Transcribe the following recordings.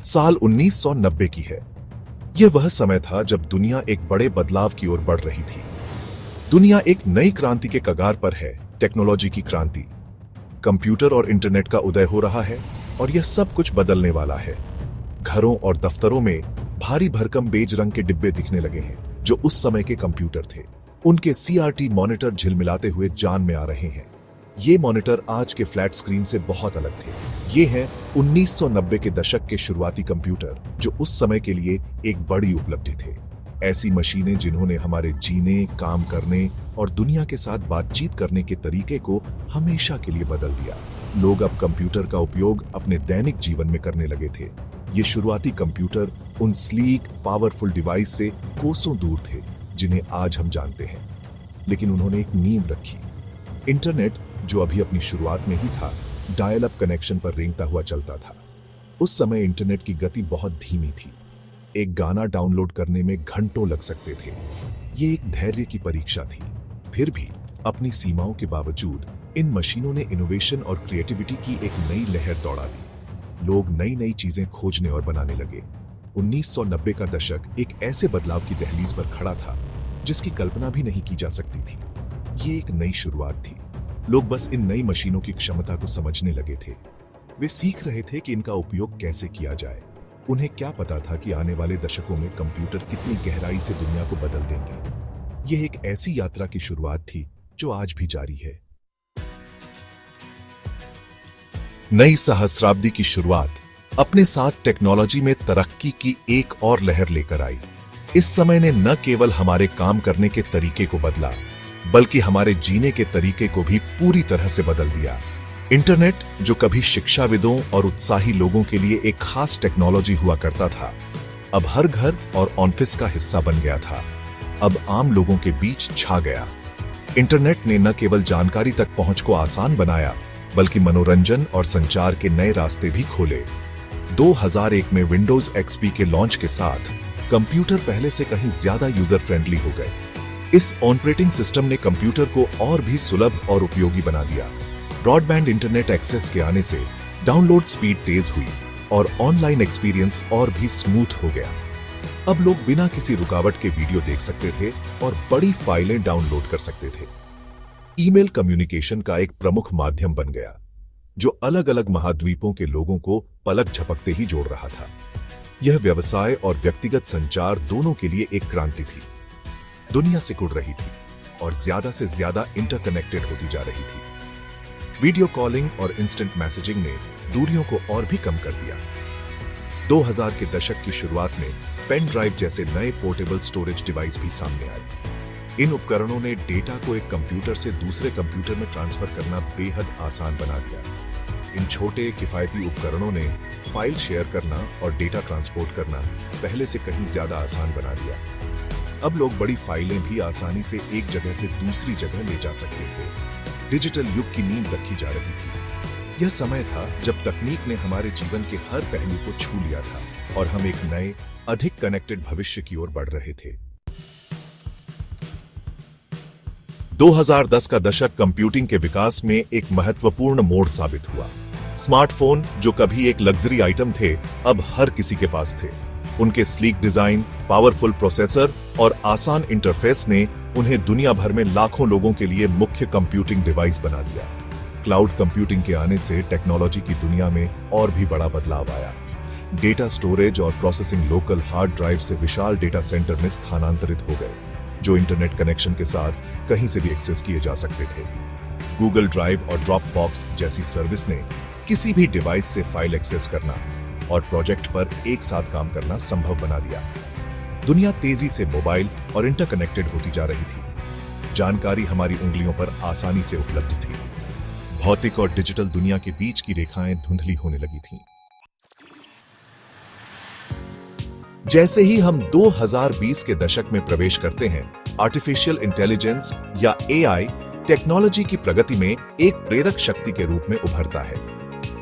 साल 1990 की है। यह वह समय था जब दुनिया एक बड़े बदलाव की ओर बढ़ रही थी। दुनिया एक नई क्रांति के कगार पर है, टेक्नोलॉजी की क्रांति। कंप्यूटर और इंटरनेट का उदय हो रहा है और यह सब कुछ बदलने वाला है। घरों और दफ्तरों में भारी भरकम बेज रंग के डिब्बे दिखने लगे हैं, जो उस समय के कंप्यूटर थे। उनके CRT मॉनिटर झिलमिलाते हुए जान में आ रहे हैं। ये मॉनिटर आज के फ्लैट स्क्रीन से बहुत अलग थे। ये हैं 1990 के दशक के शुरुआती कंप्यूटर, जो उस समय के लिए एक बड़ी उपलब्धि थे। ऐसी मशीनें जिन्होंने हमारे जीने, काम करने और दुनिया के साथ बातचीत करने के तरीके को हमेशा के लिए बदल दिया। लोग अब कंप्यूटर का उपयोग अपने दैनिक जीवन में करने लगे थे। ये शुरुआती कंप्यूटर उन स्लीक, पावरफुल डिवाइस से कोसों दूर थे जिन्हें आज हम जानते हैं, लेकिन उन्होंने एक नींव रखी। इंटरनेट, जो अभी अपनी शुरुआत में ही था, डायल अप कनेक्शन पर रेंगता हुआ चलता था। उस समय इंटरनेट की गति बहुत धीमी थी। एक गाना डाउनलोड करने में घंटों लग सकते थे। ये एक धैर्य की परीक्षा थी। फिर भी अपनी सीमाओं के बावजूद इन मशीनों ने इनोवेशन और क्रिएटिविटी की एक नई लहर दौड़ा दी। लोग नई नई चीजें खोजने और बनाने लगे। 1990 का दशक एक ऐसे बदलाव की दहलीज पर खड़ा था जिसकी कल्पना भी नहीं की जा सकती थी। ये एक नई शुरुआत थी। लोग बस इन नई मशीनों की क्षमता को समझने लगे थे। वे सीख रहे थे कि इनका उपयोग कैसे किया जाए। उन्हें क्या पता था कि आने वाले दशकों में कंप्यूटर कितनी गहराई से दुनिया को बदल देंगे। यह एक ऐसी यात्रा की शुरुआत थी जो आज भी जारी है। नई सहस्राब्दी की शुरुआत अपने साथ टेक्नोलॉजी में तरक्की की एक और लहर लेकर आई। इस समय ने न केवल हमारे काम करने के तरीके को बदला, बल्कि हमारे जीने के तरीके को भी पूरी तरह से बदल दिया। इंटरनेट, जो कभी शिक्षाविदों और उत्साही लोगों के लिए एक खास टेक्नोलॉजी हुआ करता था, अब हर घर और ऑफिस का हिस्सा बन गया था। अब आम लोगों के बीच छा गया। इंटरनेट ने न केवल जानकारी तक पहुंच को आसान बनाया, बल्कि मनोरंजन और संचार के नए रास्ते भी खोले। 2001 में विंडोज XP के लॉन्च के साथ कंप्यूटर पहले से कहीं ज्यादा यूजर फ्रेंडली हो गए। इस ऑपरेटिंग सिस्टम ने कंप्यूटर को और भी सुलभ और उपयोगी बना दिया। ब्रॉडबैंड इंटरनेट एक्सेस के आने से डाउनलोड स्पीड तेज हुई और ऑनलाइन एक्सपीरियंस और भी स्मूथ हो गया। अब लोग बिना किसी रुकावट के वीडियो देख सकते थे और बड़ी फाइलें डाउनलोड कर सकते थे। ईमेल कम्युनिकेशन का एक प्रमुख माध्यम बन गया, जो अलग अलग महाद्वीपों के लोगों को पलक झपकते ही जोड़ रहा था। यह व्यवसाय और व्यक्तिगत संचार दोनों के लिए एक क्रांति थी। दुनिया सिकुड़ रही थी और ज्यादा से ज्यादा इंटरकनेक्टेड होती जा रही थी। वीडियो कॉलिंग और इंस्टेंट मैसेजिंग ने दूरियों को और भी कम कर दिया। 2000 के दशक की शुरुआत में पेन ड्राइव जैसे नए पोर्टेबल स्टोरेज डिवाइस भी सामने आए। इन उपकरणों ने डेटा को एक कंप्यूटर से दूसरे कंप्यूटर में ट्रांसफर करना बेहद आसान बना दिया। इन छोटे किफायती उपकरणों ने फाइल शेयर करना और डेटा ट्रांसपोर्ट करना पहले से कहीं ज्यादा आसान बना दिया। अब लोग बड़ी फाइलें भी आसानी से एक जगह से दूसरी जगह ले जा सकते थे। डिजिटल युग की नींव रखी जा रही थी। यह समय था जब तकनीक ने हमारे जीवन के हर पहलू को छू लिया था और हम एक नए, अधिक कनेक्टेड भविष्य की ओर बढ़ रहे थे। 2010 का दशक कंप्यूटिंग के विकास में एक महत्वपूर्ण मोड़ साबित हुआ। स्मार्टफोन, जो कभी एक लग्जरी आइटम थे, अब हर किसी के पास थे। उनके स्लीक डिजाइन, पावरफुल प्रोसेसर और आसान इंटरफेस ने उन्हें दुनिया भर में लाखों लोगों के लिए मुख्य कंप्यूटिंग डिवाइस बना दिया। क्लाउड कंप्यूटिंग के आने से टेक्नोलॉजी की दुनिया में और भी बड़ा बदलाव आया। डेटा स्टोरेज और प्रोसेसिंग लोकल हार्ड ड्राइव से विशाल डेटा सेंटर में स्थानांतरित हो गए, जो इंटरनेट कनेक्शन के साथ कहीं से भी एक्सेस किए जा सकते थे। गूगल ड्राइव और ड्रॉप बॉक्स जैसी सर्विस ने किसी भी डिवाइस से फाइल एक्सेस करना और प्रोजेक्ट पर एक साथ काम करना संभव बना दिया। दुनिया तेजी से मोबाइल और इंटरकनेक्टेड होती जा रही थी। जानकारी हमारी उंगलियों पर आसानी से उपलब्ध थी। भौतिक और डिजिटल दुनिया के बीच की रेखाएं धुंधली होने लगी थीं। जैसे ही हम 2020 के दशक में प्रवेश करते हैं, आर्टिफिशियल इंटेलिजेंस या AI टेक्नोलॉजी की प्रगति में एक प्रेरक शक्ति के रूप में उभरता है।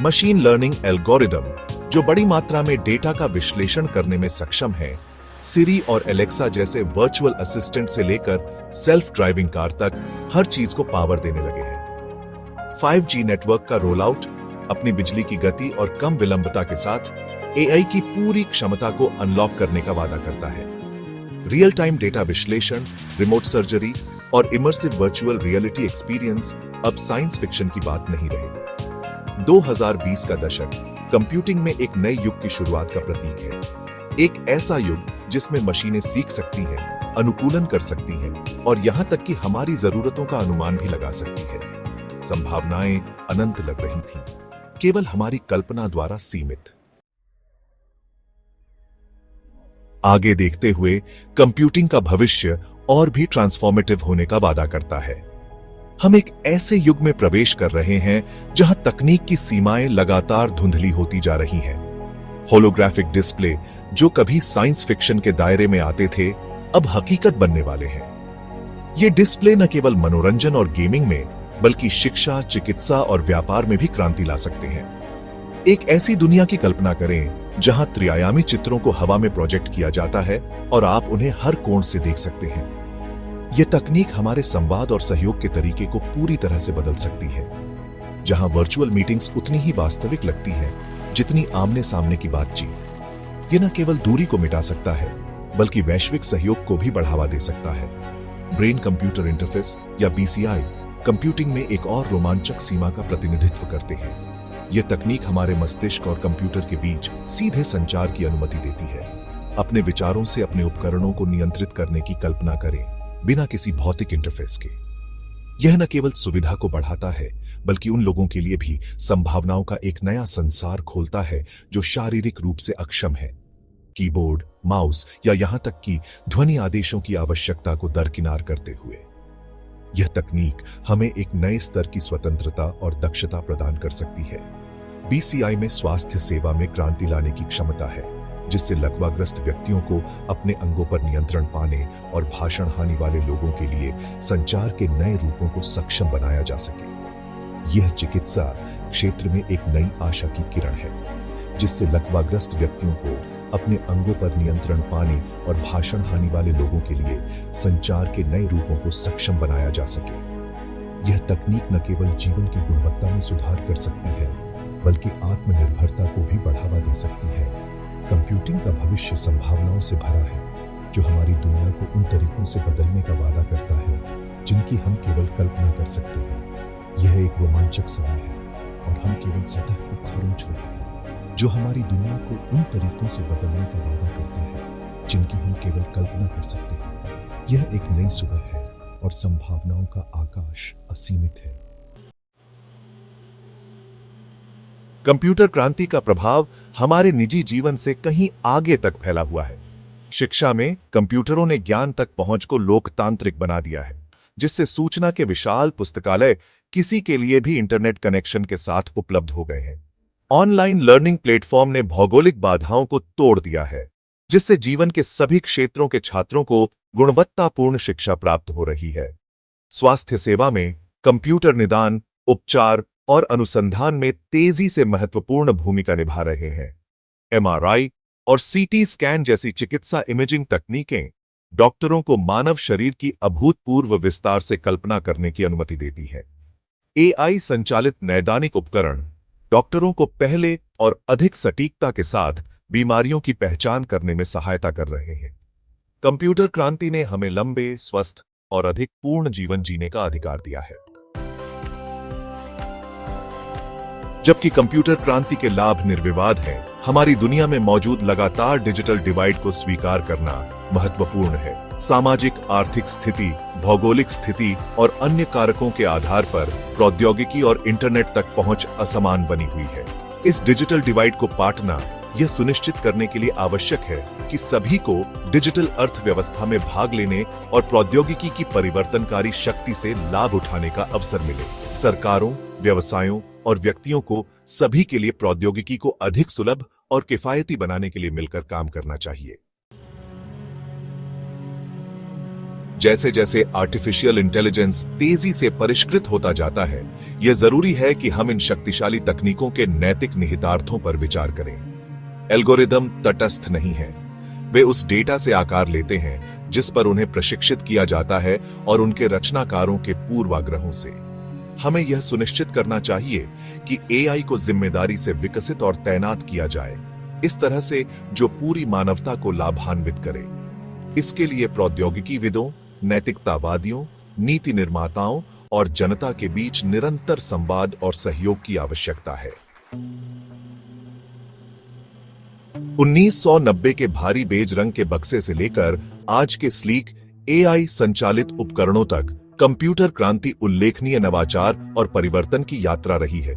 मशीन लर्निंग एल्गोरिदम, जो बड़ी मात्रा में डेटा का विश्लेषण करने में सक्षम है, सिरी और एलेक्सा जैसे वर्चुअल असिस्टेंट से लेकर सेल्फ ड्राइविंग कार तक हर चीज को पावर देने लगे हैं। 5G नेटवर्क का रोल आउट अपनी बिजली की गति और कम विलंबता के साथ एआई की पूरी क्षमता को अनलॉक करने का वादा करता है। रियल टाइम डेटा विश्लेषण, रिमोट सर्जरी और इमर्सिव वर्चुअल रियलिटी एक्सपीरियंस अब साइंस फिक्शन की बात नहीं रहे। 2020 का दशक कंप्यूटिंग में एक नए युग की शुरुआत का प्रतीक है। एक ऐसा युग जिसमें मशीनें सीख सकती हैं, अनुकूलन कर सकती हैं और यहां तक कि हमारी जरूरतों का अनुमान भी लगा सकती है। संभावनाएं अनंत लग रही थीं, केवल हमारी कल्पना द्वारा सीमित। आगे देखते हुए कंप्यूटिंग का भविष्य और भी ट्रांसफॉर्मेटिव होने का वादा करता है। हम एक ऐसे युग में प्रवेश कर रहे हैं जहां तकनीक की सीमाएं लगातार धुंधली होती जा रही हैं। होलोग्राफिक डिस्प्ले जो कभी साइंस फिक्शन के दायरे में आते थे, अब हकीकत बनने वाले हैं। ये डिस्प्ले न केवल मनोरंजन और गेमिंग में, बल्कि शिक्षा, चिकित्सा और व्यापार में भी क्रांति ला सकते हैं। एक ऐसी दुनिया की कल्पना करें जहां त्रिआयामी चित्रों को हवा में प्रोजेक्ट किया जाता है और आप उन्हें हर कोण से देख सकते हैं। यह तकनीक हमारे संवाद और सहयोग के तरीके को पूरी तरह से बदल सकती है, जहां वर्चुअल मीटिंग्स उतनी ही वास्तविक लगती हैं जितनी आमने सामने की बातचीत। यह न केवल दूरी को मिटा सकता है, बल्कि वैश्विक सहयोग को भी बढ़ावा दे सकता है। ब्रेन कंप्यूटर इंटरफेस या बीसीआई कंप्यूटिंग में एक और रोमांचक सीमा का प्रतिनिधित्व करते हैं। यह तकनीक हमारे मस्तिष्क और कंप्यूटर के बीच सीधे संचार की अनुमति देती है। अपने विचारों से अपने उपकरणों को नियंत्रित करने की कल्पना करें, बिना किसी भौतिक इंटरफेस के। यह न केवल सुविधा को बढ़ाता है, बल्कि उन लोगों के लिए भी संभावनाओं का एक नया संसार खोलता है जो शारीरिक रूप से अक्षम है। कीबोर्ड, माउस या यहां तक कि ध्वनि आदेशों की आवश्यकता को दरकिनार करते हुए यह तकनीक हमें एक नए स्तर की स्वतंत्रता और दक्षता प्रदान कर सकती है। बीसीआई में स्वास्थ्य सेवा में क्रांति लाने की क्षमता है, जिससे लकवाग्रस्त व्यक्तियों को अपने अंगों पर नियंत्रण पाने और भाषण हानि वाले लोगों के लिए संचार के नए रूपों को सक्षम बनाया जा सके। यह चिकित्सा क्षेत्र में एक नई आशा की किरण है, जिससे लकवाग्रस्त व्यक्तियों को अपने अंगों पर नियंत्रण पाने और भाषण हानि वाले लोगों के लिए संचार के नए रूपों को सक्षम बनाया जा सके। यह तकनीक न केवल जीवन की गुणवत्ता में सुधार कर सकती है, बल्कि आत्मनिर्भरता को भी बढ़ावा दे सकती है। कंप्यूटिंग का भविष्य संभावनाओं से भरा है, जो हमारी दुनिया को उन तरीकों से बदलने का वादा करता है जिनकी हम केवल कल्पना कर सकते हैं। यह एक रोमांचक समय है और हम केवल सतह को खरोंच रहे हैं, जो हमारी दुनिया को उन तरीकों से बदलने का वादा करता है जिनकी हम केवल कल्पना कर सकते हैं। यह एक नई सुबह है और संभावनाओं का आकाश असीमित है। कंप्यूटर क्रांति का प्रभाव हमारे निजी जीवन से कहीं आगे तक फैला हुआ है। शिक्षा में कंप्यूटरों ने ज्ञान तक पहुंच को लोकतांत्रिक बना दिया है, जिससे सूचना के विशाल पुस्तकालय किसी के लिए भी इंटरनेट कनेक्शन के साथ उपलब्ध हो गए हैं। ऑनलाइन लर्निंग प्लेटफॉर्म ने भौगोलिक बाधाओं को तोड़ दिया है, जिससे जीवन के सभी क्षेत्रों के छात्रों को गुणवत्तापूर्ण शिक्षा प्राप्त हो रही है। स्वास्थ्य सेवा में कंप्यूटर निदान, उपचार और अनुसंधान में तेजी से महत्वपूर्ण भूमिका निभा रहे हैं। एमआरआई और सीटी स्कैन जैसी चिकित्सा इमेजिंग तकनीकें डॉक्टरों को मानव शरीर की अभूतपूर्व विस्तार से कल्पना करने की अनुमति देती है। एआई संचालित नैदानिक उपकरण डॉक्टरों को पहले और अधिक सटीकता के साथ बीमारियों की पहचान करने में सहायता कर रहे हैं। कंप्यूटर क्रांति ने हमें लंबे, स्वस्थ और अधिक पूर्ण जीवन जीने का अधिकार दिया है। जबकि कंप्यूटर क्रांति के लाभ निर्विवाद हैं, हमारी दुनिया में मौजूद लगातार डिजिटल डिवाइड को स्वीकार करना महत्वपूर्ण है। सामाजिक, आर्थिक स्थिति, भौगोलिक स्थिति और अन्य कारकों के आधार पर प्रौद्योगिकी और इंटरनेट तक पहुंच असमान बनी हुई है। इस डिजिटल डिवाइड को पाटना यह सुनिश्चित करने के लिए आवश्यक है कि सभी को डिजिटल अर्थव्यवस्था में भाग लेने और प्रौद्योगिकी की परिवर्तनकारी शक्ति से लाभ उठाने का अवसर मिले। सरकारों, व्यवसायों और व्यक्तियों को सभी के लिए प्रौद्योगिकी को अधिक सुलभ और किफायती बनाने के लिए मिलकर काम करना चाहिए। जैसे जैसे आर्टिफिशियल इंटेलिजेंस तेजी से परिष्कृत होता जाता है, यह जरूरी है कि हम इन शक्तिशाली तकनीकों के नैतिक निहितार्थों पर विचार करें। एल्गोरिदम तटस्थ नहीं है, वे उस डेटा से आकार लेते हैं जिस पर उन्हें प्रशिक्षित किया जाता है और उनके रचनाकारों के पूर्वाग्रहों से। हमें यह सुनिश्चित करना चाहिए कि एआई को जिम्मेदारी से विकसित और तैनात किया जाए, इस तरह से जो पूरी मानवता को लाभान्वित करे। इसके लिए प्रौद्योगिकीविदों, नैतिकतावादियों, नीति निर्माताओं और जनता के बीच निरंतर संवाद और सहयोग की आवश्यकता है। 1990 के भारी बेज रंग के बक्से से लेकर आज के स्लीक एआई संचालित उपकरणों तक कंप्यूटर क्रांति उल्लेखनीय नवाचार और परिवर्तन की यात्रा रही है।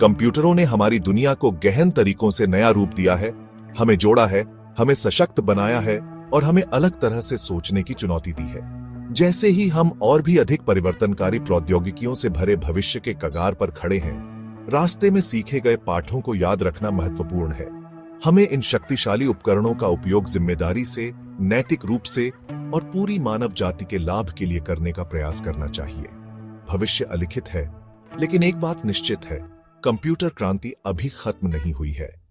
कंप्यूटरों ने हमारी दुनिया को गहन तरीकों से नया रूप दिया है, हमें जोड़ा है, हमें सशक्त बनाया है और हमें अलग तरह से सोचने की चुनौती दी है। जैसे ही हम और भी अधिक परिवर्तनकारी प्रौद्योगिकियों से भरे भविष्य के कगार पर खड़े हैं, रास्ते में सीखे गए पाठों को याद रखना महत्वपूर्ण है। हमें इन शक्तिशाली उपकरणों का उपयोग जिम्मेदारी से, नैतिक रूप से और पूरी मानव जाति के लाभ के लिए करने का प्रयास करना चाहिए। भविष्य अलिखित है, लेकिन एक बात निश्चित है, कंप्यूटर क्रांति अभी खत्म नहीं हुई है।